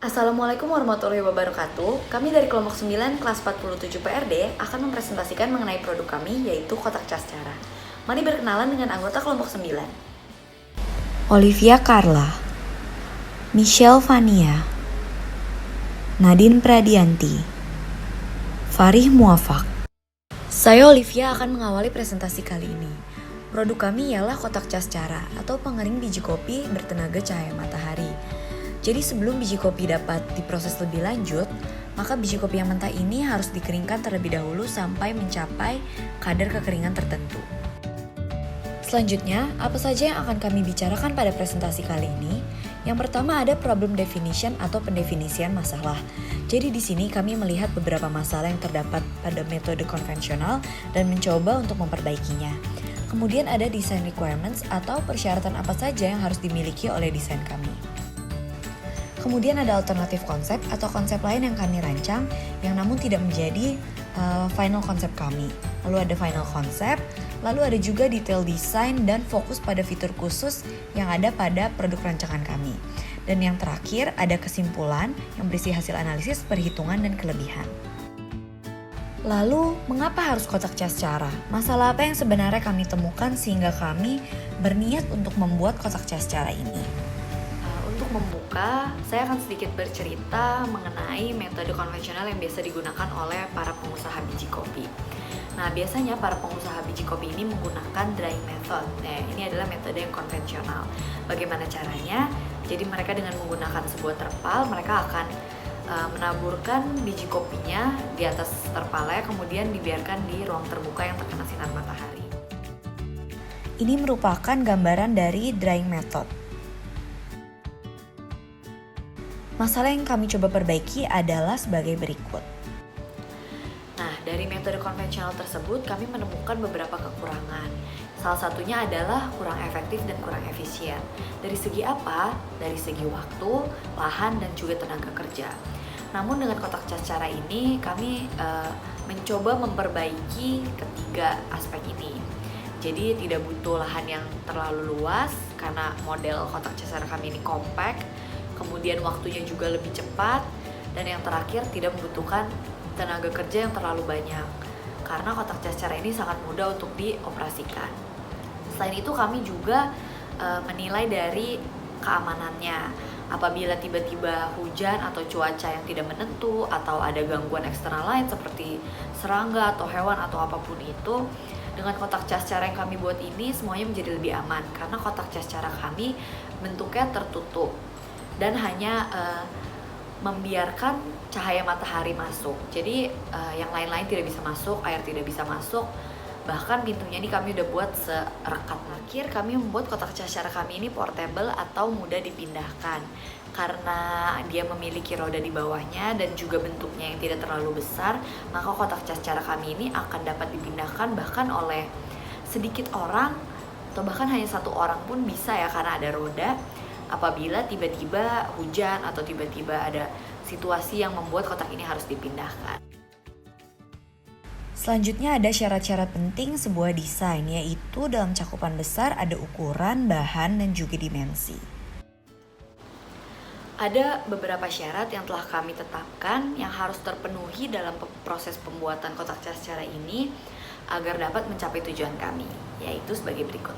Assalamualaikum warahmatullahi wabarakatuh. Kami dari kelompok 9 kelas 47 PRD akan mempresentasikan mengenai produk kami yaitu kotak cas cara. Mari berkenalan dengan anggota kelompok 9. Olivia Carla, Michelle Vania, Nadine Pradianti, Farih Muafak. Saya Olivia akan mengawali presentasi kali ini. Produk kami ialah kotak cas cara atau pengering biji kopi bertenaga cahaya matahari. Jadi sebelum biji kopi dapat diproses lebih lanjut, maka biji kopi yang mentah ini harus dikeringkan terlebih dahulu sampai mencapai kadar kekeringan tertentu. Selanjutnya, apa saja yang akan kami bicarakan pada presentasi kali ini? Yang pertama ada problem definition atau pendefinisian masalah. Jadi di sini kami melihat beberapa masalah yang terdapat pada metode konvensional dan mencoba untuk memperbaikinya. Kemudian ada design requirements atau persyaratan apa saja yang harus dimiliki oleh desain kami. Kemudian ada alternatif konsep atau konsep lain yang kami rancang yang namun tidak menjadi final konsep kami. Lalu ada final konsep, lalu ada juga detail desain dan fokus pada fitur khusus yang ada pada produk rancangan kami. Dan yang terakhir ada kesimpulan yang berisi hasil analisis, perhitungan, dan kelebihan. Lalu, mengapa harus kotak cas cara? Masalah apa yang sebenarnya kami temukan sehingga kami berniat untuk membuat kotak cas cara ini? Untuk membuka, saya akan sedikit bercerita mengenai metode konvensional yang biasa digunakan oleh para pengusaha biji kopi. Nah, biasanya para pengusaha biji kopi ini menggunakan drying method. Nah, ini adalah metode yang konvensional. Bagaimana caranya? Jadi mereka dengan menggunakan sebuah terpal, mereka akan menaburkan biji kopinya di atas terpalnya, kemudian dibiarkan di ruang terbuka yang terkena sinar matahari. Ini merupakan gambaran dari drying method. Masalah yang kami coba perbaiki adalah sebagai berikut. Nah, dari metode konvensional tersebut kami menemukan beberapa kekurangan. Salah satunya adalah kurang efektif dan kurang efisien. Dari segi apa? Dari segi waktu, lahan, dan juga tenaga kerja. Namun dengan kotak cas cara ini kami mencoba memperbaiki ketiga aspek ini. Jadi tidak butuh lahan yang terlalu luas karena model kotak cas cara kami ini compact. Kemudian waktunya juga lebih cepat, dan yang terakhir tidak membutuhkan tenaga kerja yang terlalu banyak karena kotak cas cara ini sangat mudah untuk dioperasikan. Selain itu kami juga menilai dari keamanannya. Apabila tiba-tiba hujan atau cuaca yang tidak menentu atau ada gangguan eksternal lain seperti serangga atau hewan atau apapun itu, dengan kotak cas cara yang kami buat ini semuanya menjadi lebih aman karena kotak cas cara kami bentuknya tertutup dan hanya membiarkan cahaya matahari masuk. Jadi yang lain-lain tidak bisa masuk, air tidak bisa masuk. Bahkan pintunya ini kami udah buat serekat. Akhir kami membuat kotak cas cara kami ini portable atau mudah dipindahkan. Karena dia memiliki roda di bawahnya dan juga bentuknya yang tidak terlalu besar, maka kotak cas cara kami ini akan dapat dipindahkan bahkan oleh sedikit orang atau bahkan hanya satu orang pun bisa ya karena ada roda. Apabila tiba-tiba hujan atau tiba-tiba ada situasi yang membuat kotak ini harus dipindahkan. Selanjutnya ada syarat-syarat penting sebuah desain, yaitu dalam cakupan besar ada ukuran, bahan, dan juga dimensi. Ada beberapa syarat yang telah kami tetapkan yang harus terpenuhi dalam proses pembuatan kotak cas cara ini agar dapat mencapai tujuan kami, yaitu sebagai berikut.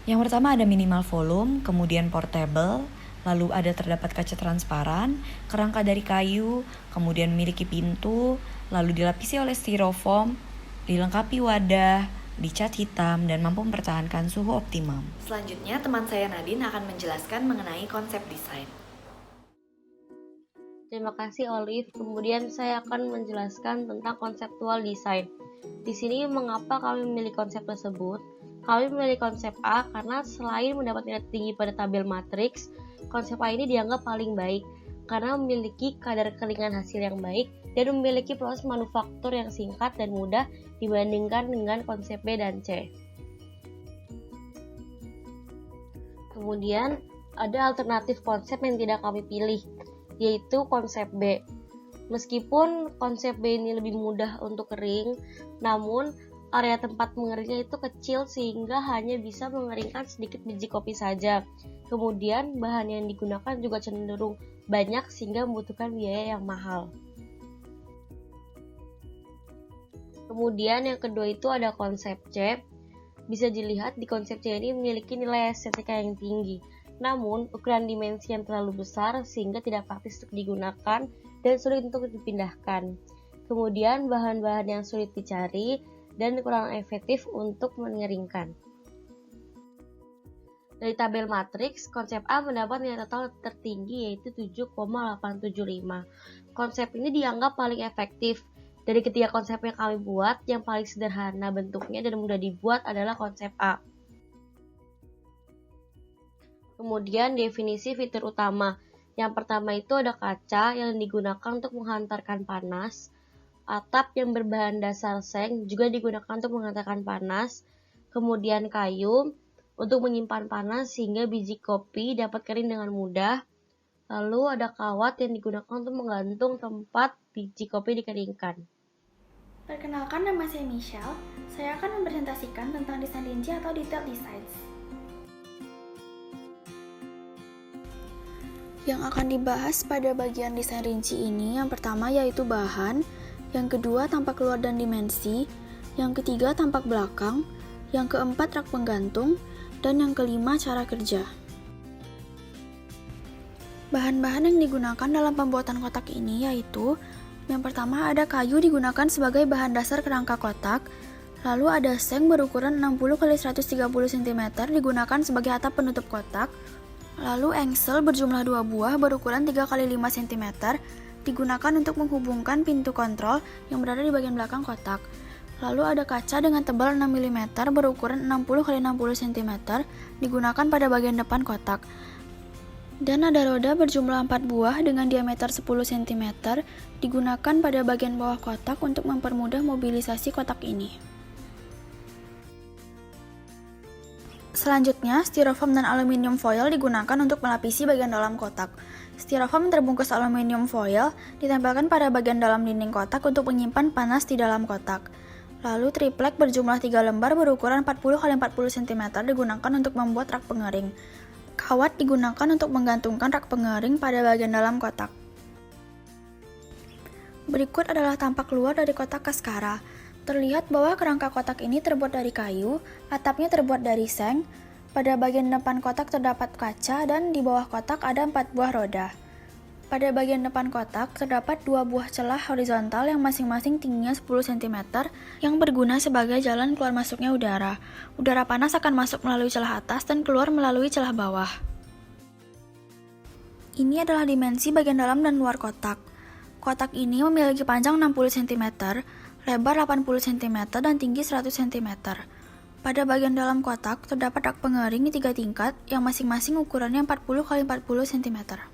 Yang pertama ada minimal volume, kemudian portable, lalu ada terdapat kaca transparan, kerangka dari kayu, kemudian memiliki pintu, lalu dilapisi oleh styrofoam, dilengkapi wadah, dicat hitam, dan mampu mempertahankan suhu optimum. Selanjutnya teman saya Nadine akan menjelaskan mengenai konsep desain. Terima kasih Olive. Kemudian saya akan menjelaskan tentang konseptual desain. Di sini mengapa kami memilih konsep tersebut? Kami memilih konsep A karena selain mendapat nilai tinggi pada tabel matriks, konsep A ini dianggap paling baik karena memiliki kadar kekeringan hasil yang baik dan memiliki proses manufaktur yang singkat dan mudah dibandingkan dengan konsep B dan C. Kemudian ada alternatif konsep yang tidak kami pilih, yaitu konsep B. Meskipun konsep B ini lebih mudah untuk kering, namun area tempat mengeringnya itu kecil sehingga hanya bisa mengeringkan sedikit biji kopi saja. Kemudian bahan yang digunakan juga cenderung banyak sehingga membutuhkan biaya yang mahal. Kemudian yang kedua itu ada konsep C. Bisa dilihat di konsep C ini memiliki nilai estetika yang tinggi. Namun ukuran dimensi yang terlalu besar sehingga tidak praktis untuk digunakan dan sulit untuk dipindahkan. Kemudian bahan-bahan yang sulit dicari dan kurang efektif untuk mengeringkan. Dari tabel matriks, konsep A mendapat nilai total tertinggi yaitu 7,875. Konsep ini dianggap paling efektif. Dari ketiga konsep yang kami buat, yang paling sederhana bentuknya dan mudah dibuat adalah konsep A. Kemudian definisi fitur utama. Yang pertama itu ada kaca yang digunakan untuk menghantarkan panas. Atap yang berbahan dasar seng juga digunakan untuk menghantarkan panas. Kemudian kayu untuk menyimpan panas sehingga biji kopi dapat kering dengan mudah. Lalu ada kawat yang digunakan untuk menggantung tempat biji kopi dikeringkan. Perkenalkan, nama saya Michelle. Saya akan mempresentasikan tentang desain rinci atau detail designs. Yang akan dibahas pada bagian desain rinci ini yang pertama yaitu bahan, yang kedua tampak luar dan dimensi, yang ketiga tampak belakang, yang keempat rak penggantung, dan yang kelima cara kerja. Bahan-bahan yang digunakan dalam pembuatan kotak ini yaitu yang pertama ada kayu digunakan sebagai bahan dasar kerangka kotak, lalu ada seng berukuran 60 x 130 cm digunakan sebagai atap penutup kotak, lalu engsel berjumlah 2 buah berukuran 3 x 5 cm digunakan untuk menghubungkan pintu kontrol yang berada di bagian belakang kotak. Lalu ada kaca dengan tebal 6 mm berukuran 60 x 60 cm digunakan pada bagian depan kotak. Dan ada roda berjumlah 4 buah dengan diameter 10 cm digunakan pada bagian bawah kotak untuk mempermudah mobilisasi kotak ini. Selanjutnya, styrofoam dan aluminium foil digunakan untuk melapisi bagian dalam kotak. Styrofoam terbungkus aluminium foil ditempelkan pada bagian dalam dinding kotak untuk menyimpan panas di dalam kotak. Lalu triplek berjumlah 3 lembar berukuran 40 x 40 cm digunakan untuk membuat rak pengering. Kawat digunakan untuk menggantungkan rak pengering pada bagian dalam kotak. Berikut adalah tampak luar dari kotak Kaskara. Terlihat bahwa kerangka kotak ini terbuat dari kayu, atapnya terbuat dari seng, pada bagian depan kotak terdapat kaca, dan di bawah kotak ada 4 buah roda. Pada bagian depan kotak terdapat 2 buah celah horizontal yang masing-masing tingginya 10 cm yang berguna sebagai jalan keluar masuknya udara. Udara panas akan masuk melalui celah atas dan keluar melalui celah bawah. Ini adalah dimensi bagian dalam dan luar kotak. Kotak ini memiliki panjang 60 cm, lebar 80 cm, dan tinggi 100 cm. Pada bagian dalam kotak terdapat rak pengering 3 tingkat yang masing-masing ukurannya 40 x 40 cm.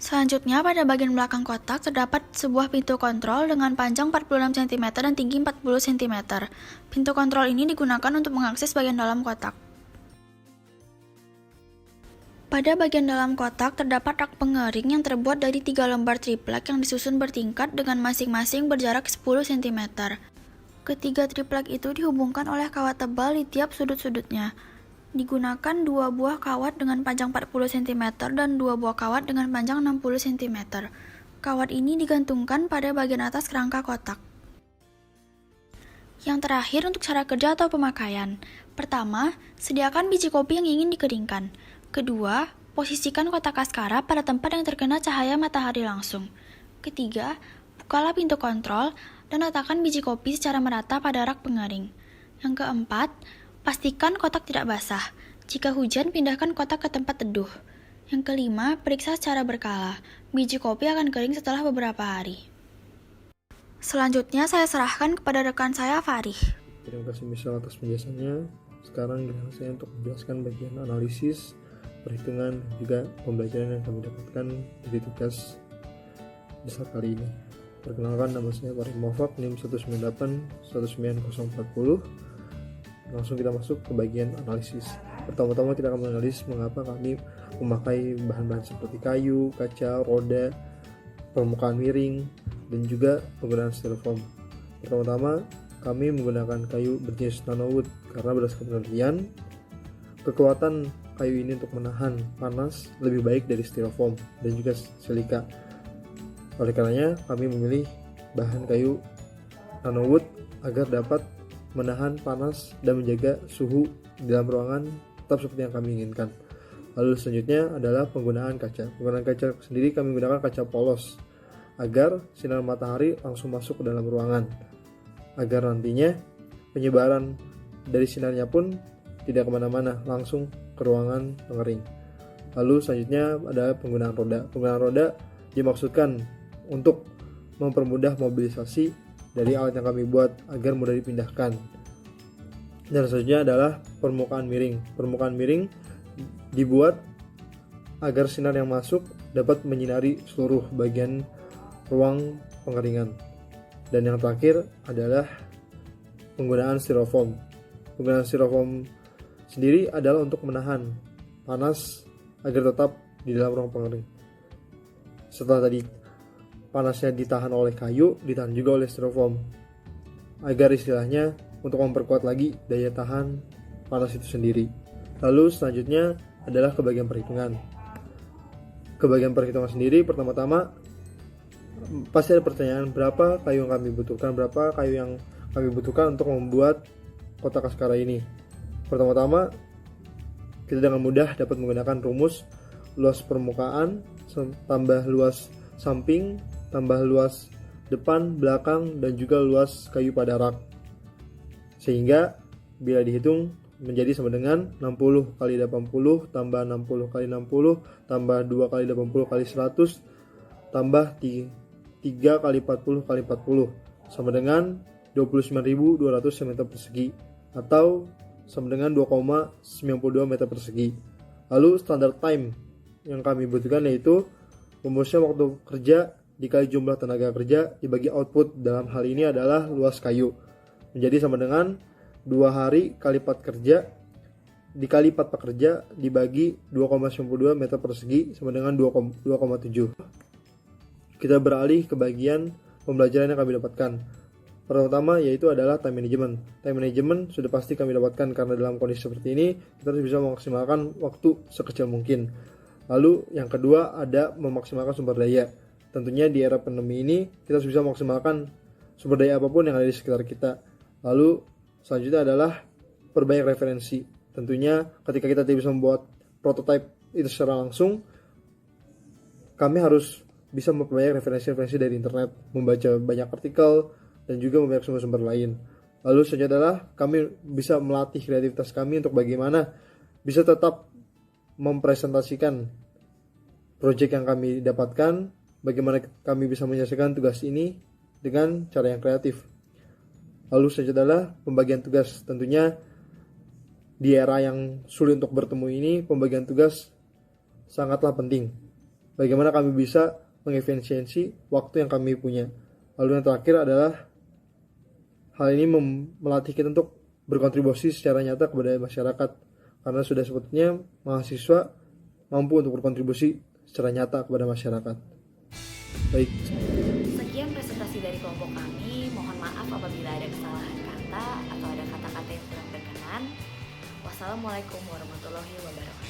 Selanjutnya, pada bagian belakang kotak terdapat sebuah pintu kontrol dengan panjang 46 cm dan tinggi 40 cm. Pintu kontrol ini digunakan untuk mengakses bagian dalam kotak. Pada bagian dalam kotak terdapat rak pengering yang terbuat dari 3 lembar triplek yang disusun bertingkat dengan masing-masing berjarak 10 cm. Ketiga triplek itu dihubungkan oleh kawat tebal di tiap sudut-sudutnya. Digunakan 2 buah kawat dengan panjang 40 cm dan 2 buah kawat dengan panjang 60 cm. Kawat ini digantungkan pada bagian atas kerangka kotak. Yang terakhir untuk cara kerja atau pemakaian. Pertama, sediakan biji kopi yang ingin dikeringkan. Kedua, posisikan kotak Kaskara pada tempat yang terkena cahaya matahari langsung. Ketiga, bukalah pintu kontrol dan letakkan biji kopi secara merata pada rak pengering. Yang keempat, pastikan kotak tidak basah. Jika hujan, pindahkan kotak ke tempat teduh. Yang kelima, periksa secara berkala. Biji kopi akan kering setelah beberapa hari. Selanjutnya, saya serahkan kepada rekan saya, Farih. Terima kasih Michelle atas penjelasannya. Sekarang giliran saya untuk menjelaskan bagian analisis, perhitungan, dan juga pembelajaran yang kami dapatkan dari tugas besar kali ini. Perkenalkan, nama saya Farih Muhammad, NIM 198-19040. Langsung kita masuk ke bagian analisis. Pertama-tama kita akan menganalisis mengapa kami memakai bahan-bahan seperti kayu, kaca, roda, permukaan miring, dan juga penggunaan styrofoam. Pertama-tama kami menggunakan kayu berjenis nanowood karena berdasarkan penelitian, kekuatan kayu ini untuk menahan panas lebih baik dari styrofoam dan juga silika. Oleh karenanya, kami memilih bahan kayu nanowood agar dapat menahan panas dan menjaga suhu di dalam ruangan tetap seperti yang kami inginkan. Lalu selanjutnya adalah penggunaan kaca. Penggunaan kaca sendiri kami menggunakan kaca polos agar sinar matahari langsung masuk ke dalam ruangan, agar nantinya penyebaran dari sinarnya pun tidak kemana-mana, langsung ke ruangan pengering. Lalu selanjutnya ada penggunaan roda. Penggunaan roda dimaksudkan untuk mempermudah mobilisasi dari alat yang kami buat agar mudah dipindahkan. Dan selanjutnya adalah permukaan miring. Permukaan miring dibuat agar sinar yang masuk dapat menyinari seluruh bagian ruang pengeringan. Dan yang terakhir adalah penggunaan styrofoam. Penggunaan styrofoam sendiri adalah untuk menahan panas agar tetap di dalam ruang pengering. Setelah tadi panasnya ditahan oleh kayu, ditahan juga oleh styrofoam, agar istilahnya untuk memperkuat lagi daya tahan panas itu sendiri. Lalu selanjutnya adalah kebagian perhitungan. Kebagian perhitungan sendiri, pertama-tama pasti ada pertanyaan berapa kayu yang kami butuhkan, berapa kayu yang kami butuhkan untuk membuat kotak askara ini. Pertama-tama kita dengan mudah dapat menggunakan rumus luas permukaan tambah luas samping tambah luas depan, belakang, dan juga luas kayu pada rak, sehingga bila dihitung menjadi sama dengan 60 kali 80 tambah 60 kali 60 tambah 2 kali 80 kali 100 tambah 3 kali 40 kali 40 sama dengan 29.200 cm persegi atau sama dengan 2,92 meter persegi. Lalu standar time yang kami butuhkan yaitu rumusnya waktu kerja dikali jumlah tenaga kerja dibagi output, dalam hal ini adalah luas kayu, menjadi sama dengan 2 hari kali 4 kerja dikali 4 pekerja dibagi 2,92 meter persegi sama dengan 2,7. Kita beralih ke bagian pembelajaran yang kami dapatkan. Pertama yaitu adalah time management. Time management sudah pasti kami dapatkan karena dalam kondisi seperti ini kita harus bisa memaksimalkan waktu sekecil mungkin. Lalu yang kedua ada memaksimalkan sumber daya. Tentunya di era pandemi ini kita harus bisa memaksimalkan sumber daya apapun yang ada di sekitar kita. Lalu selanjutnya adalah perbanyak referensi. Tentunya ketika kita tidak bisa membuat prototipe itu secara langsung, kami harus bisa memperbanyak referensi-referensi dari internet, membaca banyak artikel, dan juga membanyak sumber-sumber lain. Lalu selanjutnya adalah kami bisa melatih kreativitas kami untuk bagaimana bisa tetap mempresentasikan proyek yang kami dapatkan, bagaimana kami bisa menyelesaikan tugas ini dengan cara yang kreatif. Lalu selanjutnya adalah pembagian tugas. Tentunya di era yang sulit untuk bertemu ini, pembagian tugas sangatlah penting. Bagaimana kami bisa mengefisiensi waktu yang kami punya. Lalu yang terakhir adalah hal ini melatih kita untuk berkontribusi secara nyata kepada masyarakat, karena sudah sebetulnya mahasiswa mampu untuk berkontribusi secara nyata kepada masyarakat. Baik. Sekian presentasi dari kelompok kami. Mohon maaf apabila ada kesalahan kata atau ada kata-kata yang kurang berkenan. Wassalamualaikum warahmatullahi wabarakatuh.